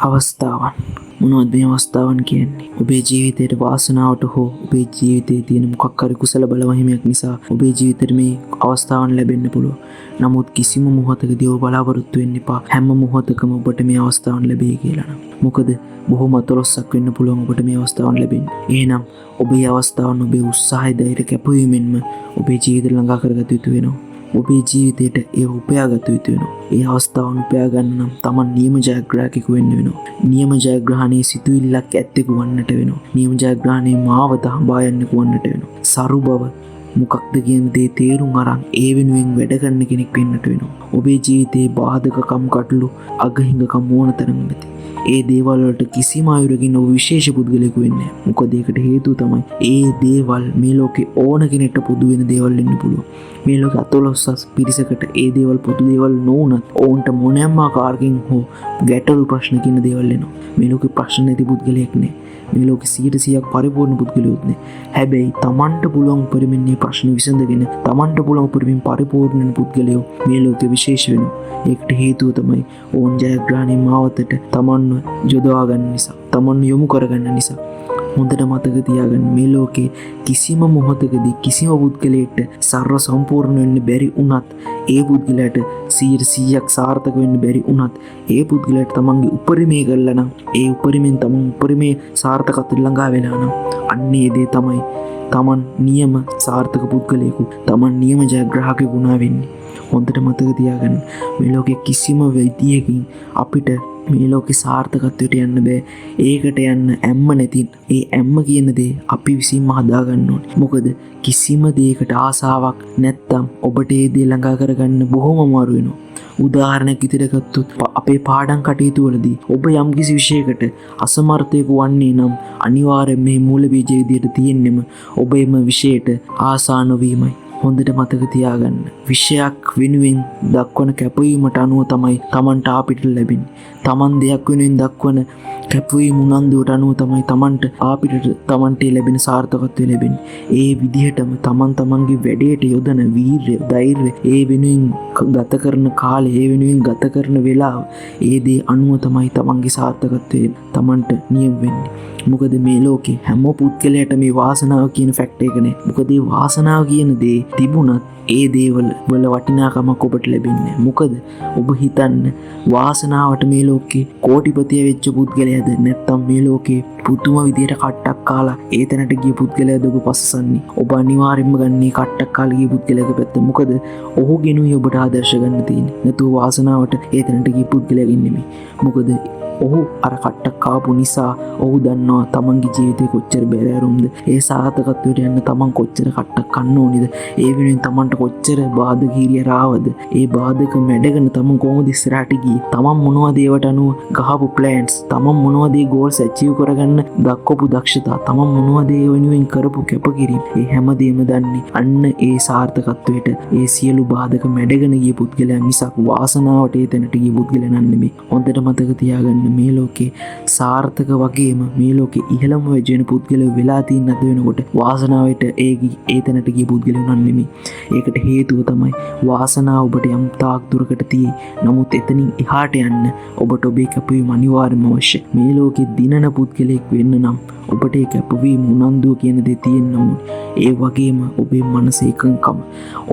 අවස්ථාවන්. මොනවද මේ අවස්ථාවන් කියන්නේ? ඔබේ ජීවිතයට වාසනාවට හෝ ඔබේ ජීවිතයේ තියෙන මොකක් හරි කුසල බලවහිමයක් නිසා ඔබේ ජීවිතේට මේ අවස්ථාවන් ලැබෙන්න පුළුවන්. නමුත් කිසිම මොහොතකදී ඔබ බලාපොරොත්තු වෙන්න එපා හැම මොහොතකම ඔබට මේ අවස්ථාවන් ලැබෙයි කියලා නම්. මොකද බොහොම අතලොස්සක් වෙන්න පුළුවන් ඔබට මේ අවස්ථාවන් ලැබෙන්නේ. එහෙනම් ඔබේ අවස්ථාවන් ඔබේ උත්සාහය ධෛර්ය කැපවීමෙන්ම ඔබේ ජීවිතය ළඟා කරගත යුතු වෙනවා. ඔබේ ජීවිතයට ඒ උපයාගත යුතු වෙනවා. ඒ අවස්ථාවන් උපයා ගන්න නම් Taman නියම ජයග්‍රාහකයෙකු වෙන්න වෙනවා. නියම ජයග්‍රහණයේ සිතුවිල්ලක් ඇත්තෙකු වන්නට වෙනවා. නියම ජයග්‍රහණයේ මාවත හඹා යන්නෙකු වන්නට වෙනවා. සරු බව මොකක්ද කියන දේ තේරුම් අරන් ඒ වෙනුවෙන් වැඩ කරන කෙනෙක් වෙන්නට වෙනවා. ඔබේ ජීවිතයේ බාධකකම් කටළු අගහිඟකම් ඕන තරම් නැති. ඒ දේවල් වලට කිසිම අයුරකින් ඔබ විශේෂ පුද්ගලයෙකු වෙන්නේ නැහැ. මොකද ඒකට හේතුව තමයි ඒ දේවල් මේ ලෝකේ ඕන කෙනෙක්ට පොදු වෙන දේවල් වෙන්න පුළුවන්. මේ ලෝකේ අතලොස්සස් පිරිසකට ඒ දේවල් පොදු දේවල් නොවුනත් ඔවුන්ට මොනෑම ආකාරකින් හෝ ගැටලු ප්‍රශ්න කියන දේවල් එනවා. මේ ලෝකේ ප්‍රශ්න නැති පුද්ගලයෙක් නෑ. මේ ලෝකේ 100% පරිපූර්ණ පුද්ගලයෙක් නෑ. හැබැයි Tamanට පුළුවන් උපරිමයෙන් මේ ප්‍රශ්න විසඳගෙන Tamanට පුළුවන් උපරිමයෙන් පරිපූර්ණ වෙන පුද්ගලයෝ මේ ලෝකේ විශේෂ වෙනවා. ඒකට හේතුව තමයි ඕන් ජයග්‍රහණයේ මාවතට Tamanව යොදවා ගන්න නිසා, Taman යොමු කරගන්න නිසා. හොඳට මතක තියාගන්න මේ ලෝකේ කිසිම මොහොතකදී කිසිම පුද්ගලයෙක්ට සර්ව සම්පූර්ණ වෙන්න බැරි වුණත් ඒ පුද්ගලයාට 100% සාර්ථක වෙන්න බැරි වුණත් ඒ පුද්ගලයාට තමන්ගේ උපරිමය කළා නම් ඒ උපරිමෙන් තමන් උපරිමේ සාර්ථකත්වයට ළඟා වෙලා නම් අන්නේ දේ තමයි තමන් නියම සාර්ථක පුද්ගලයෙකු, තමන් නියම ජයග්‍රාහකයෙකු වුණා වෙන්නේ. හොඳට මතක තියාගන්න මේ ලෝකේ කිසිම විදියකින් අපිට මේ ලෝකේ සාර්ථකත්වයට යන්න බෑ. ඒකට යන්න ඇම්ම නැති ඒ ඇම්ම කියන දේ අපි විසින්ම හදා ගන්න ඕනේ. මොකද කිසිම දෙයකට ආසාවක් නැත්තම් ඔබට ඒ දේ ළඟා කරගන්න බොහොම අමාරු වෙනවා. උදාහරණයක් විදිහට ගත්තොත් අපේ පාඩම් කටයුතු වලදී ඔබ යම්කිසි විෂයකට අසමර්ථයෙකු වන්නේ නම් අනිවාර්යයෙන් මේ මූල බීජය විදිහට තියෙන්නෙම ඔබ එම විෂයට ආසා නොවීමයි. හොඳට මතක තියාගන්න. විෂයක් වෙනුවෙන් දක්වන කැපවීමට අනුව තමයි Tamanට ආපිට ලැබෙන්නේ. Taman දෙයක් වෙනුවෙන් දක්වන කැපවීම උනන්දුවට අනුව තමයි Tamanට ලැබෙන සාර්ථකත්වය ලැබෙන්නේ. ඒ විදිහටම Tamanගේ වැඩේට යොදන වීර්ය, ධෛර්යය, ඒ වෙනුවෙන් ගත කරන කාලය, ඒ වෙනුවෙන් ගත කරන වෙලාව, ඒ දේ අනුව තමයි Tamanගේ සාර්ථකත්වය Tamanට නියම වෙන්නේ. මොකද මේ ලෝකේ හැම පුද්ගලයාට මේ වාසනාව කියන ෆැක්ට් එක නෑ. මොකද මේ වාසනාව කියන දේ තිබුණත් ඒ දේවල් වල වටිනාකමක් ඔබට ලැබෙන්නේ. මොකද ඔබ හිතන්න වාසනාවට මේ ලෝකේ කෝටිපතිය වෙච්ච පුද්ගලයාද නැත්නම් මේ ලෝකේ පුදුම විදියට කට්ටක් කාලා ඒ තැනට ගිය පුද්ගලයාද ඔබ පස්සන්නේ. ඔබ අනිවාර්යෙන්ම ගන්නේ කට්ටක් කාලා ගිය පුද්ගලයාගේ පැත්ත. මොකද ඔහුගෙනුයි ඔබට ආදර්ශ ගන්න තියෙන්නේ. නැතුව වාසනාවට ඒ තැනට ගිය පුද්ගලයාගෙන් නෙමෙයි. මොකද ඔහු අර කට්ටක් කාපු නිසා ඔහු දන්නවා තමන්ගේ ජීවිතේ කොච්චර බැරෑරුම්ද, ඒ සාර්ථකත්වයට යන්න තමන් කොච්චර කට්ටක් කන්න ඕනිද, ඒ වෙනුවෙන් තමන්ට කොච්චර බාධක හිරියර ආවද, ඒ බාධක මැඩගෙන තමන් කොහොමද ඉස්සරහට ගියේ, තමන් මොනවද ඒවට අනුව ගහපු ප්ලෑන්ස්, තමන් මොනවද ඒ ගෝල්ස් ඇචීව් කරගන්න දක්වපු දක්ෂතා, තමන් මොනවද ඒ වෙනුවෙන් කරපු කැපකිරීම, ඒ හැමදේම දන්නේ අන්න ඒ සාර්ථකත්වයට ඒ සියලු බාධක මැඩගෙන ගිය පුද්ගලයා මිසක් වාසනාවට ඒ තැනට ගිය පුද්ගලයා නෙමෙයි. හොඳට මතක තියාගන්න මේ ලෝකේ සාර්ථක වගේම මේ ලෝකේ ඉහළම වෙන පුද්ගලයෝ වෙලා තියෙන අද වෙනකොට වාසනාවට ඒ තැනට ගිය පුද්ගලයෝ නෙමෙයි. ඒකට හේතුව තමයි වාසනාව ඔබට යම් තාක් දුරකට තියෙයි. නමුත් එතනින් එහාට යන්න ඔබට ඔබේ කැපවීම අනිවාර්යම අවශ්‍යයි. මේ ලෝකේ දිනන පුද්ගලයෙක් වෙන්න නම් ඔබට ඒ කැපවීම උනන්දුව කියන දේ තියෙන්න ඕනේ. ඒ වගේම ඔබේ මනස එකඟකම,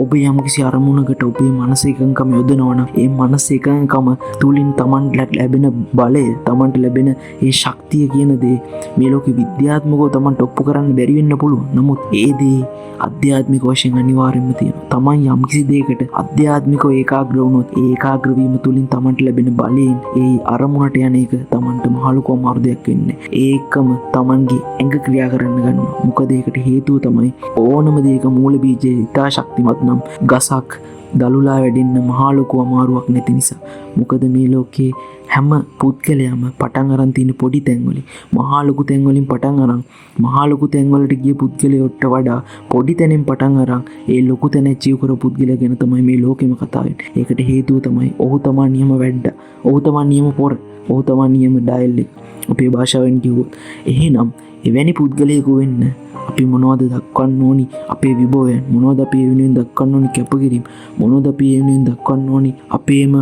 ඔබ යම්කිසි අරමුණකට ඔබේ මනස එකඟකම යොදනවා නම් ඒ මනස එකඟකම තුලින් Tamanට ලැබෙන බලය, Tamanට ලැබෙන ඒ ශක්තිය කියන දේ මේ ලෝකේ විද්‍යාත්මකව Tamanට ඔප්පු කරන්න බැරි වෙන්න පුළුවන්. නමුත් ඒ දේ අධ්‍යාත්මික වශයෙන් අනිවාර්යයෙන්ම තියෙනවා. Taman යම්කිසි දෙයකට අධ්‍යාත්මිකව ඒකාග්‍ර වුණොත් ඒ ඒකාග්‍ර වීම තුලින් Tamanට ලැබෙන බලයෙන් ඒ අරමුණට යන එක Tamanට මහලුක අමාරුදයක් වෙන්නේ. ඒකම Tamanගේ ඇඟ ක්‍රියා කරන්න ගන්නවා. මොකද ඒකට හේතුව තමයි ඕනම දෙයක මූල බීජය ඉතා ශක්තිමත් නම් ගසක් දලුලා වැඩෙන්න මහලුක අමාරුවක් නැති නිසා. මොකද මේ ලෝකේ හැම පුද්ගලයාම පටන් අරන් තියෙන පොඩි තැන්වලින් මහා ලොකු තැන්වලින් පටන් අරන් මහා ලොකු තැන්වලට ගිය පුද්ගලයාට වඩා පොඩි තැනින් පටන් අරන් ඒ ලොකු තැන අචීව් කරපු පුද්ගලයා ගැන තමයි මේ ලෝකෙම කතා වෙන්නේ. ඒකට හේතුව තමයි ඔහු තමා නියම වැඩ, ඔහු තමා නියම පොර, ඔහු තමා නියම ඩයල් එක. අපේ භාෂාවෙන් කිව්වොත් එහෙනම් එවැනි පුද්ගලයෙකු වෙන්න අපි මොනවද දක්වන්න ඕනි? අපේ විභවයන් මොනවද? අපි ඒ වෙනුවෙන් දක්වන්න ඕනි කැපකිරීම මොනවද? අපි ඒ වෙනුවෙන් දක්වන්න ඕනි අපේම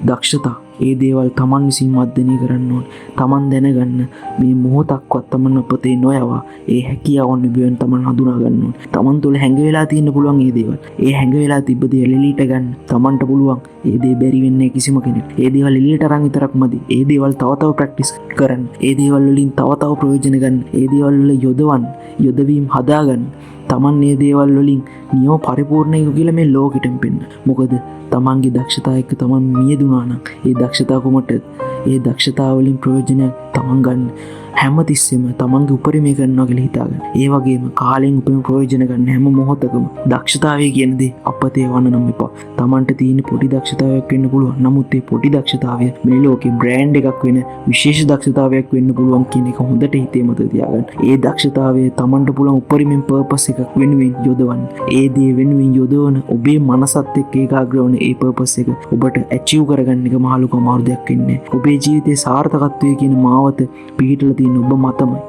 දක්ෂතා ඒ දේවල් තමන් විසින් මර්ධනය කරන්න ඕන. තමන් දැනගන්න මේ මොහොතක්වත් තමන් අපතේ නොයවා ඒ හැකියාවන් විබෙන් තමන් හඳුනා ගන්න ඕන. තමන් තුළ හැඟ වෙලා තියෙන්න පුළුවන් ඒ දේවල්. ඒ හැඟ වෙලා තිබ්බ දේ එළියට ගන්න තමන්ට පුළුවන්. ඒ දේ බැරි වෙන්නේ කිසිම කෙනෙක්. ඒ දේවල් එළියට අරන් විතරක් මදි. ඒ දේවල් තව තව ප්‍රැක්ටිස් කරන්න. ඒ දේවල් වලින් තව තව ප්‍රයෝජන ගන්න. ඒ දේවල් වල යොදවන්න. යොදවීම් හදාගන්න. තමන් මේ දේවල් වලින් නියම පරිපූර්ණයි කියලා මේ ලෝකෙටම පෙන්න. මොකද තමන්ගේ දක්ෂතා එක්ක තමන් මියදුනා නම් ඒ දක්ෂතා කොමට ඒ දක්ෂතා වලින් ප්‍රයෝජනයක් තමන් ගන්න. හැමතිස්සෙම තමන්ගේ උපරිමය කරනවා කියලා හිතාගන්න. ඒ වගේම කාලෙන් උපරිම ප්‍රයෝජන ගන්න හැම මොහොතකම දක්ෂතාවය කියන දේ අපතේ වන්න නම් එපා. තමන්ට තියෙන පොඩි දක්ෂතාවයක් වෙන්න පුළුවන්. නමුත් ඒ පොඩි දක්ෂතාවය මේ ලෝකේ බ්‍රෑන්ඩ් එකක් වෙන විශේෂ දක්ෂතාවයක් වෙන්න පුළුවන් කියන එක හොඳට හිතේ මත තියාගන්න. ඒ දක්ෂතාවය තමන්ට පුළුවන් උපරිමයෙන් පර්පස් එකක් වෙනුවෙන් යොදවන්න. ඒ දේ වෙනුවෙන් යොදවන ඔබේ මනසත් එක්ක ඒකාග්‍ර වන ඒ පර්පස් එක ඔබට ඇචීව් කරගන්න එක මහ ලොකු අමාරු දෙයක් වෙන්නේ. ඔබේ ජීවිතයේ සාර්ථකත්වය කියන මාවත පිහිටලා ඔබ මතමයි.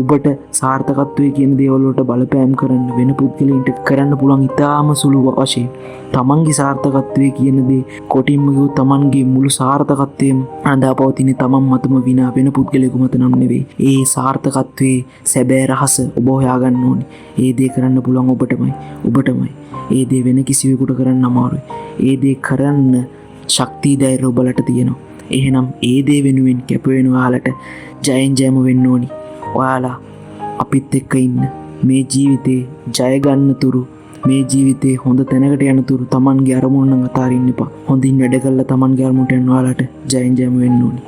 ඔබට සාර්ථකත්වය කියන දේවල් වලට බලපෑම් කරන්න වෙන පුද්ගලයන්ට කරන්න පුළුවන් ඉතාම සුළු වශයෙන් තමන්ගේ සාර්ථකත්වය කියන දේ කොටින්ම කිව්වොත් තමන්ගේ මුළු සාර්ථකත්වයම අඳා පවතින තමන් මතම විනා වෙන පුද්ගලයෙකු මත නම් නෙවෙයි. ඒ සාර්ථකත්වයේ සැබෑ රහස ඔබ හොයාගන්න ඕනේ. ඒ දේ කරන්න පුළුවන් ඔබටමයි. ඒ දේ වෙන කිසිවෙකුට කරන්න අමාරුයි. ඒ දේ කරන්න ශක්තිය ධෛර්යය ඔබලට තියෙනවා. එහෙනම් ඒ දේ වෙනුවෙන් කැප වෙන ඔයාලට ජයෙන් ජයම වෙන්න ඕනි. ඔයාලා අපිත් එක්ක ඉන්න. මේ ජීවිතේ ජය ගන්න තුරු මේ ජීවිතේ හොඳ තැනකට යන තුරු Tamanගේ අරමුණ නම් අතාරින්න එපා. හොඳින් වැඩ කළා Tamanගේ අරමුණට යන ඔයාලට ජයෙන් ජයම වෙන්න ඕනි.